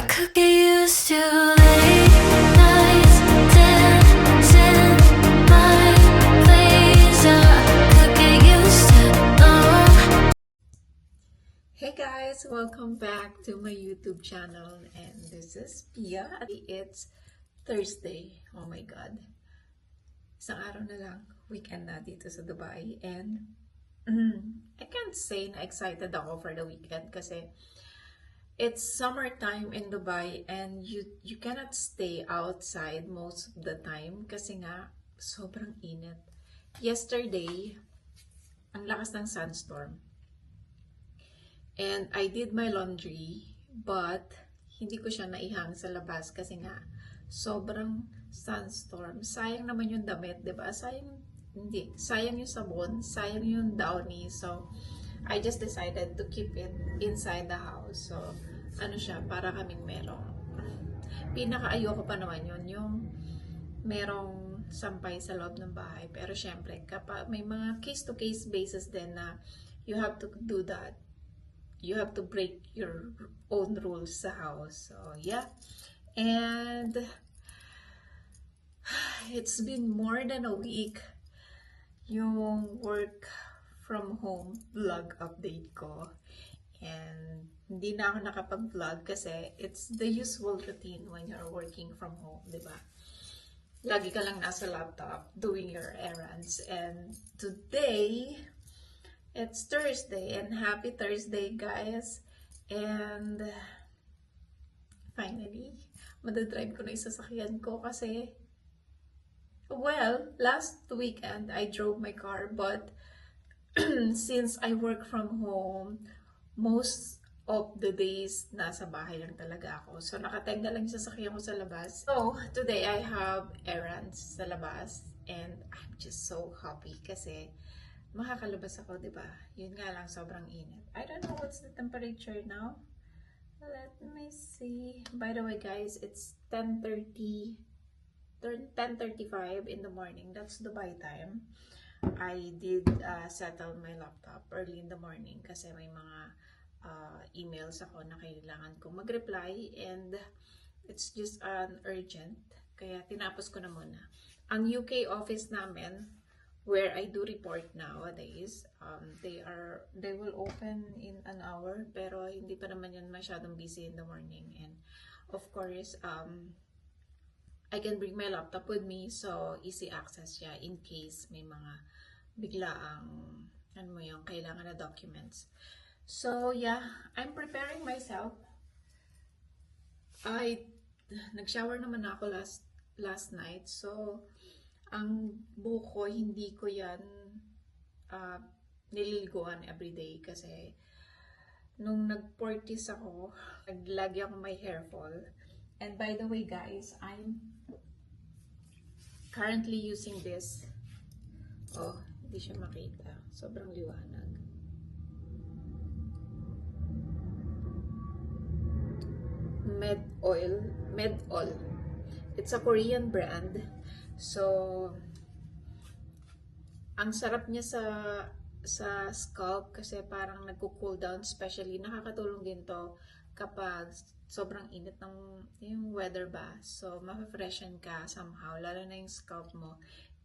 I could get used to late nights dancing my place. I could get used to long. Hey guys, welcome back to my YouTube channel, and this is Pia. It's Thursday. Oh my god. Isang araw na lang, weekend na dito sa Dubai, and I can't say na excited ako for the weekend kasi it's summertime in Dubai and you cannot stay outside most of the time kasi nga sobrang init. Yesterday, ang lakas ng sunstorm. And I did my laundry, but hindi ko siya naihang sa labas kasi nga sobrang sunstorm. Sayang naman yung damit, 'di ba? Sayang yung sabon, sayang yung downy. So I just decided to keep it inside the house. So ano siya, para kaming merong pinaka-ayoko pa naman yung merong sampay sa loob ng bahay. Pero syempre, kapag may mga case-to-case basis din na you have to do that. You have to break your own rules sa house. So, yeah. And it's been more than a week yung work from home vlog update ko. And hindi na ako nakapag-vlog kasi it's the usual routine when you're working from home, di ba? Lagi ka lang nasa laptop doing your errands. And today, it's Thursday, and happy Thursday, guys. And finally, madadrive ko na yung sasakyan ko kasi, well, last weekend, I drove my car, but since I work from home, most of the days, nasa bahay lang talaga ako. So, nakatenga lang yung sasakyan ko sa labas. So, today, I have errands sa labas, and I'm just so happy kasi makakalabas ako, di ba? Yun nga lang, sobrang init. I don't know what's the temperature now. Let me see. By the way, guys, it's 10:35 in the morning. That's Dubai time. I did settle my laptop early in the morning kasi may mga emails ako na kailangan kong mag-reply, and it's just an urgent. Kaya tinapos ko na muna. Ang UK office namin, where I do report nowadays, they will open in an hour, pero hindi pa naman yan masyadong busy in the morning. And of course, I can bring my laptop with me, so easy access siya in case may mga biglaang kailangan na documents. So yeah, I'm preparing myself. Nag-shower naman ako last night, so ang buko, hindi ko yan nililiguan everyday kasi nung nag-40s ako, naglagi ako may hair fall. And by the way, guys, I'm currently using this. Oh, hindi siya makita. Sobrang liwanag. Medol. It's a Korean brand. So, ang sarap niya sa scalp kasi parang nagko-cool down, especially nakakatulong din to kapag sobrang init ng yung weather ba. So, ma-freshen ka somehow, lalo na yung scalp mo.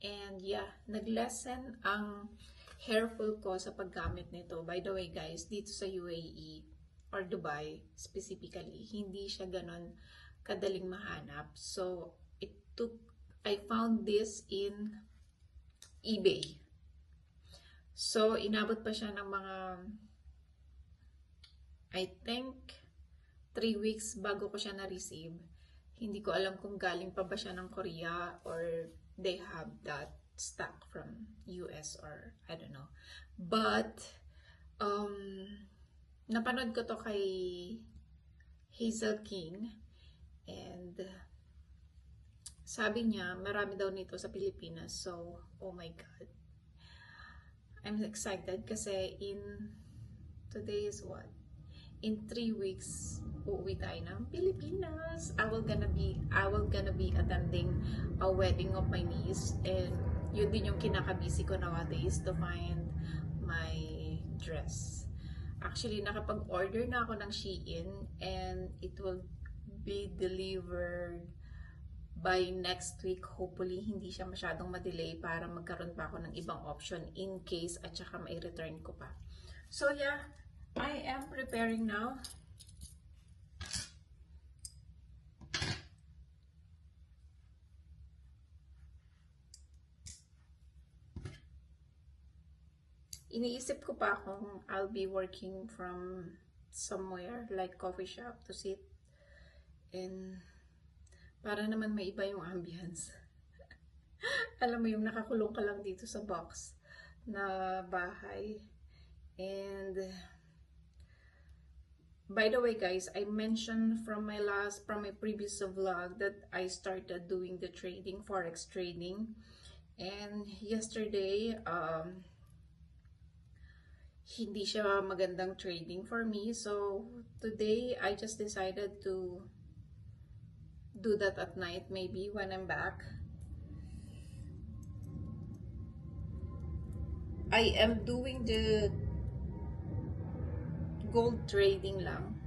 And yeah, nag-lessen ang hair fall ko sa paggamit nito. By the way, guys, dito sa UAE or Dubai specifically, hindi siya ganon kadaling mahanap. So, I found this in eBay. So, inabot pa siya ng mga, I think, 3 weeks bago ko siya na-receive. Hindi ko alam kung galing pa ba siya ng Korea or they have that stock from US or I don't know. But, napanood ko to kay Hazel King, and sabi niya, marami daw nito sa Pilipinas. So, oh my God. I'm excited kasi today is what? In 3 weeks, uuwi tayo ng Pilipinas. I will gonna be attending a wedding of my niece, and yun din yung kinakabisi ko nowadays to find my dress. Actually, nakapag-order na ako ng Shein, and it will be delivered by next week. Hopefully, hindi siya masyadong ma-delay para magkaroon pa ako ng ibang option in case at saka may return ko pa. So yeah, I am preparing now. Iniisip ko pa kung I'll be working from somewhere like coffee shop to sit and para naman may iba yung ambience. Alam mo yung nakakulong ka lang dito sa box na bahay. And by the way guys, I mentioned from my previous vlog that I started doing the trading, forex trading. And yesterday, hindi siya magandang trading for me. So, today, I just decided to do that at night, maybe when I'm back. I am doing the gold trading lang.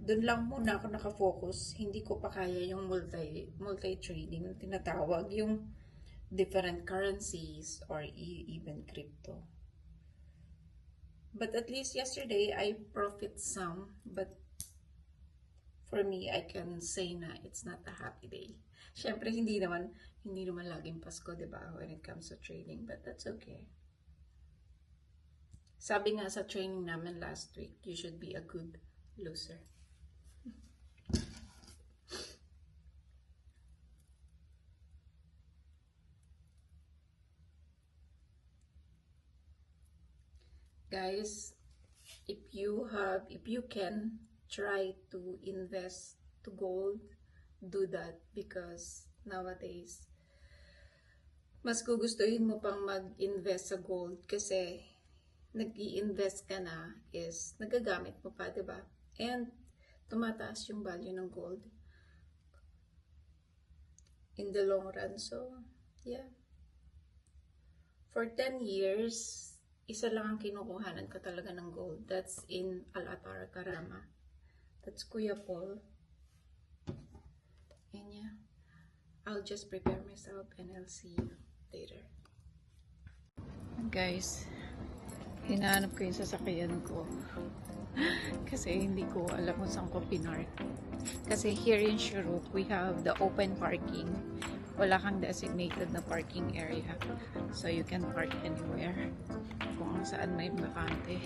Doon lang muna ako nakafocus. Hindi ko pa kaya yung multi-trading, yung tinatawag, yung different currencies or even crypto. But at least yesterday, I profit some. But for me, I can say na it's not a happy day. Siyempre, hindi naman laging Pasko, diba? When it comes to trading. But that's okay. Sabi nga sa training namin last week, you should be a good loser. Guys, if you can try to invest to gold, do that because nowadays mas gugustuhin mo pang mag-invest sa gold kasi nag-i-invest ka na is nagagamit mo pa, diba? And tumataas yung value ng gold in the long run. So, yeah. For 10 years, isa lang ang kinukuhanan ko talaga ng gold. That's in Al-Attar, Karama. That's Kuya Paul. And yeah, I'll just prepare myself and I'll see you later. Guys, hinahanap ko yung sasakyan ko. Kasi hindi ko alam kung saan ko pinark. Kasi here in Shuruk, we have the open parking. Wala kang designated na parking area. So you can park anywhere. Kung saan may bakante.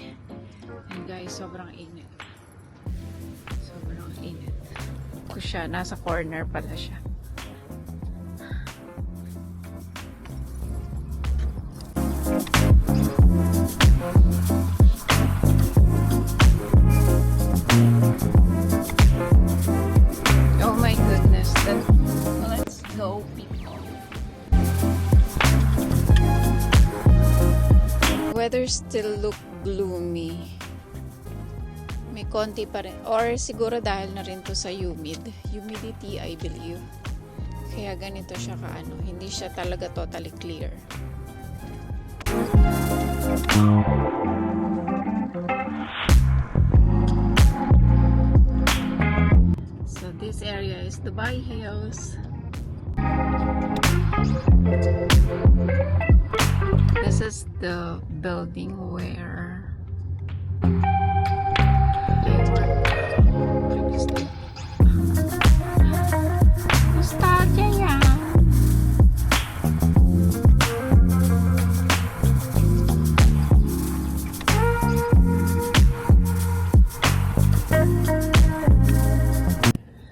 And guys, sobrang init. Sobrang init. Ko siya, nasa corner pala siya. Oh my goodness. Then let's go, people. Weather still look gloomy. May konti pa rin. Or siguro dahil na rin to sa humidity, I believe. Kaya ganito siya kaano. Hindi siya talaga totally clear. So this area is Dubai Hills. This is the building where I worked previously. Nostalgia yan.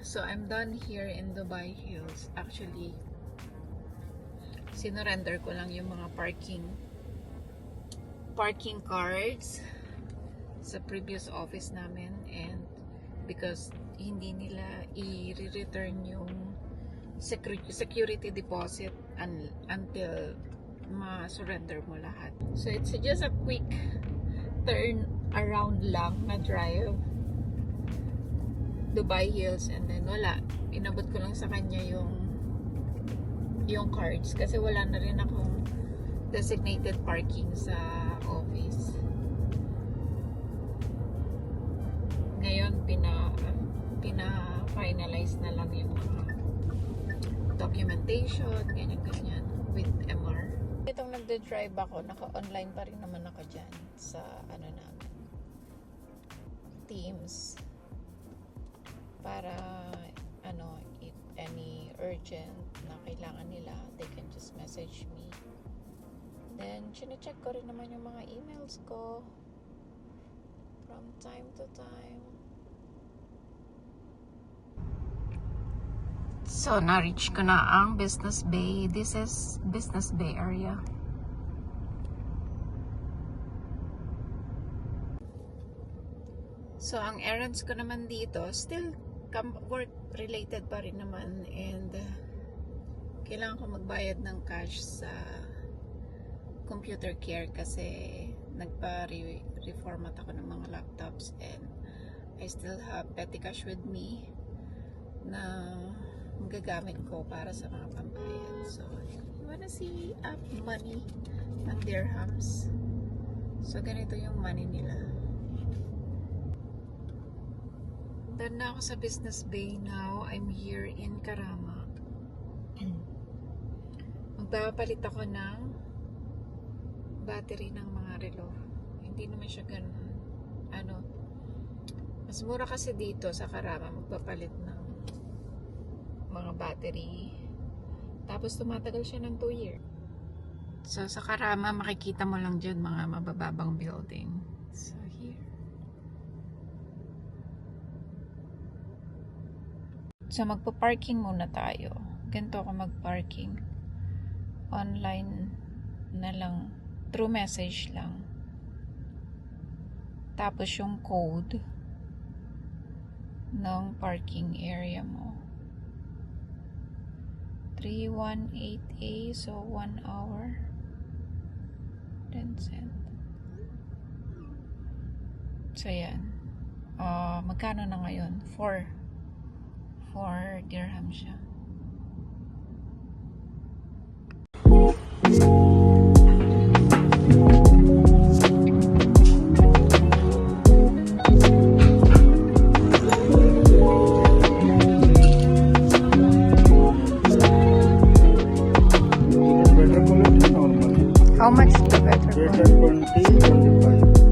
So I'm done here in Dubai Hills. Actually, sinurrender ko lang yung mga parking cards sa previous office namin, and because hindi nila i-return yung security deposit until ma-surrender mo lahat. So it's just a quick turn around lang na drive Dubai Hills, and then wala, inabot ko lang sa kanya yung cards kasi wala na rin akong designated parking sa office. Ngayon pina-finalize na lang yung mga documentation, ganyan-ganyan with MR. Itong nagde-drive ako, naka-online pa rin naman ako dyan sa ano namin, Teams. Para ano, if any urgent na kailangan nila, they can just message me. Then, chine-check ko rin naman yung mga emails ko from time to time. So, na-reach ko na ang Business Bay. This is Business Bay area. So, ang errands ko naman dito, still work-related pa rin naman. And, kailangan ko magbayad ng cash sa computer care kasi nagpa-reformat ako ng mga laptops and I still have petty cash with me na magagamit ko para sa mga pambayad. So, you wanna see money ng dirhams? So, ganito yung money nila. Doon na ako sa Business Bay now. I'm here in Karama. Magpapalit ako ng battery ng mga relo. Hindi naman siya ganun. Ano, mas mura kasi dito sa Karama magpapalit ng mga battery. Tapos tumatagal siya ng 2 years. So sa Karama makikita mo lang dyan mga mabababang building. So here. So magpa-parking muna tayo. Ganito ako mag-parking. Online na lang. Through message lang. Tapos yung code ng parking area mo. 318A, so 1 hour 10 cent. So yan. Magkano na ngayon? 4 dirham siya. How much the better? Better 20, 25.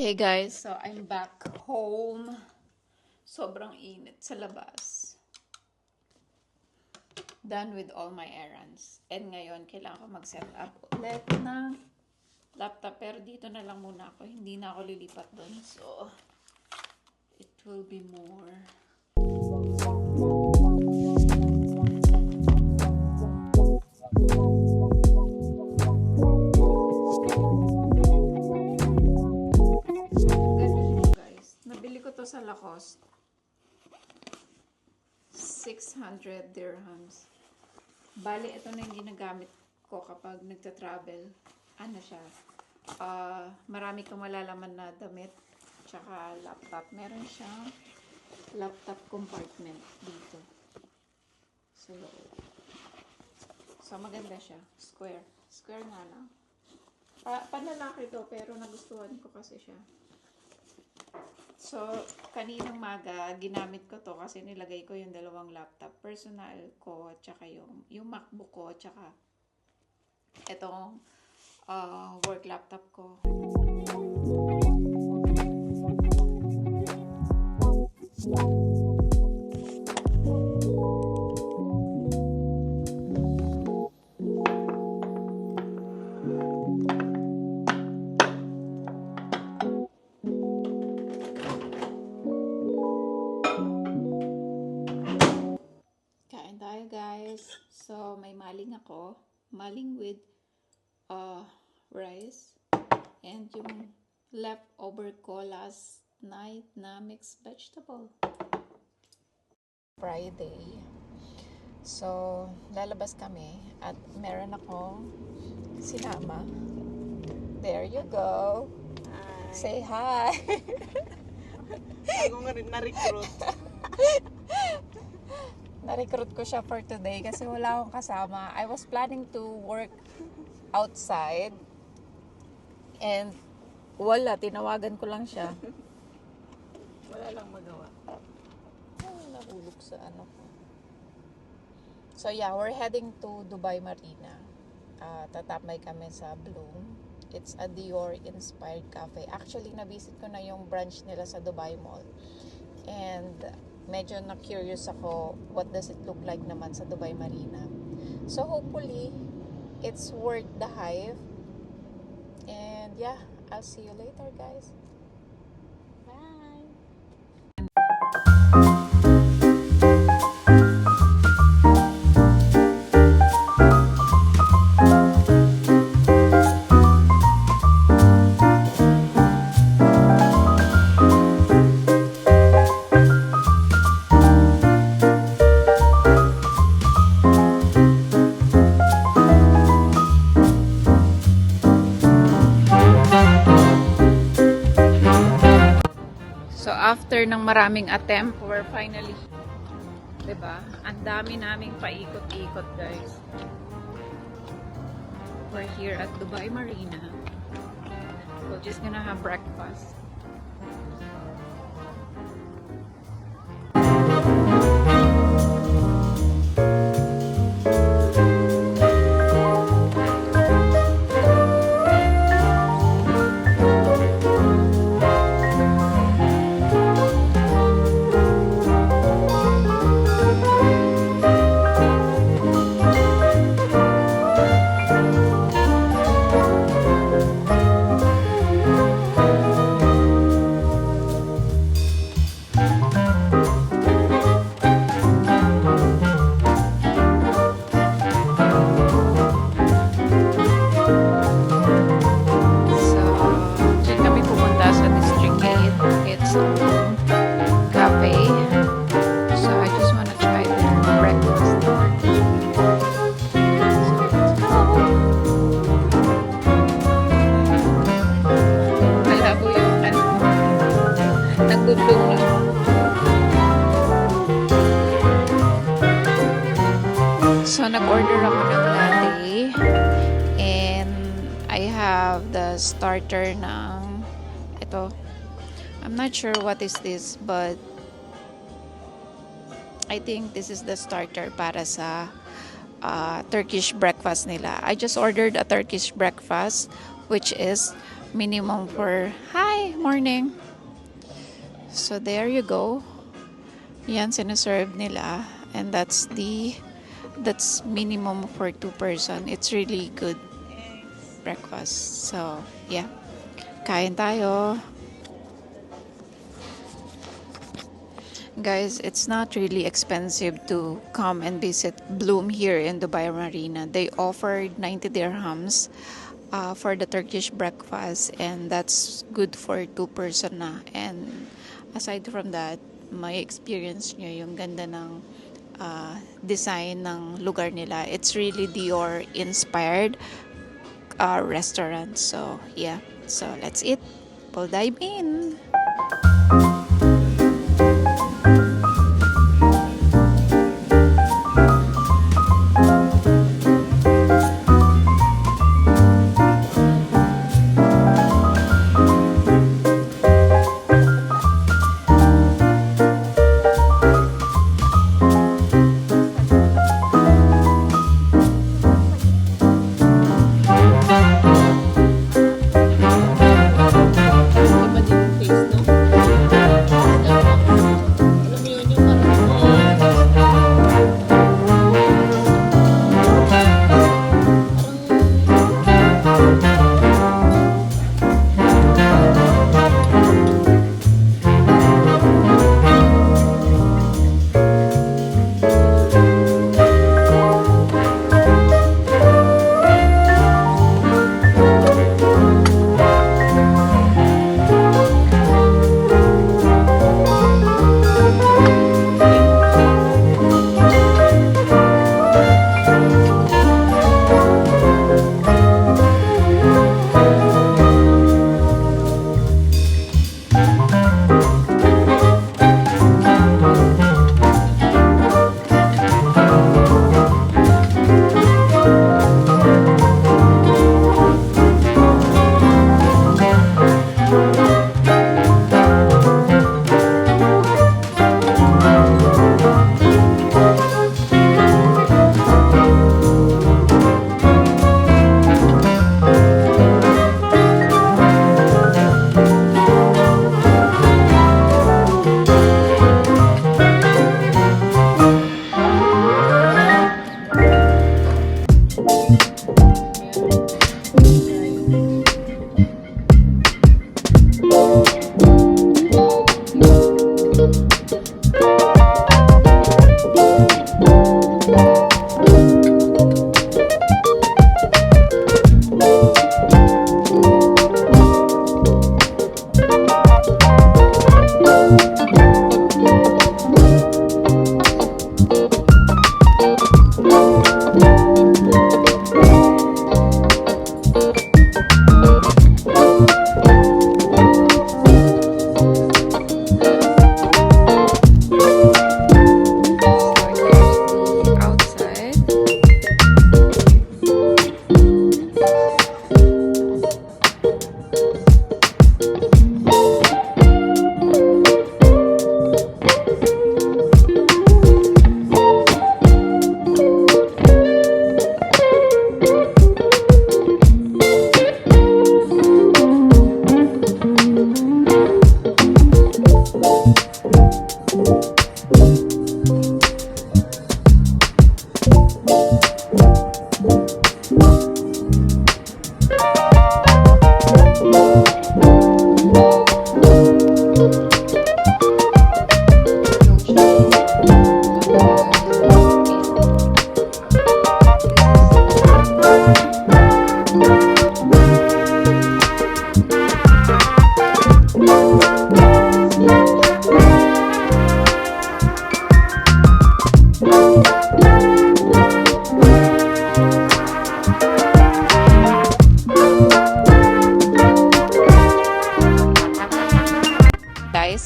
'Hey guys, so I'm back home. Sobrang init sa labas. Done with all my errands. And ngayon, kailangan ko mag-set up ulit ng laptop. Pero dito na lang muna ako. Hindi na ako lilipat doon. So, it will be more. Sa Lacoste 600 dirhams Bali, ito na yung ginagamit ko kapag nagta-travel. Ano siya? Marami kang malalaman na damit. Tsaka laptop. Meron siyang laptop compartment dito. So, maganda siya. Square. Square nga lang. Panlalaki to, pero nagustuhan ko kasi siya. So, kaninang maga, ginamit ko to kasi nilagay ko yung dalawang laptop. Personal ko, tsaka yung MacBook ko, tsaka itong work laptop ko. Kain tayo guys. So, may maling ako. Maling with rice. And yung leftover ko last night na mixed vegetable. Friday. So, lalabas kami at meron akong sinama. There you go. Hi. Say hi. Ako nga rin na-recruit. Na-recruit ko siya for today kasi wala akong kasama. I was planning to work outside and wala, tinawagan ko lang siya. Wala lang magawa. Ay, nahulog sa ano ko. So yeah, we're heading to Dubai Marina. Tatambay kami sa Bloom. It's a Dior inspired cafe. Actually, na-visit ko na yung branch nila sa Dubai Mall. And medyo na-curious ako, what does it look like naman sa Dubai Marina. So hopefully, it's worth the hype. And yeah, I'll see you later guys. Bye! So after ng maraming attempt, we're finally, diba? Ang dami naming paikot-ikot guys. We're here at Dubai Marina. We're just gonna have breakfast. So, dyan kami pumunta sa District 8. It's a cafe. So, I just wanna try their breakfast. So, let's go. Malabo yung ano. Nagbublong lang. So, nag-order ako ng latte. And I have the starter ng ito. I'm not sure what is this, but I think this is the starter para sa Turkish breakfast nila. I just ordered a Turkish breakfast, which is minimum for, hi, morning. So there you go. Yan, sinaserve nila. And that's minimum for 2 person. It's really good breakfast. So, yeah. Kain tayo. Guys, it's not really expensive to come and visit Bloom here in Dubai Marina. They offered 90 dirhams for the Turkish breakfast, and that's good for 2 person na. And aside from that, may experience nyo yung ganda ng design ng lugar nila. It's really Dior inspired restaurant. So yeah, so let's eat. We'll dive in. Iba din yung taste, no? Alam mo yun, yung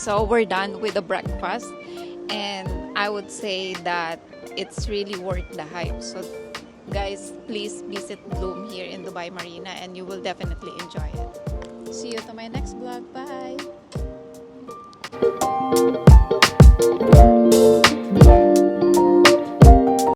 So we're done with the breakfast, and I would say that it's really worth the hype. So guys, please visit Bloom here in Dubai Marina and you will definitely enjoy it. See you to my next vlog. Bye!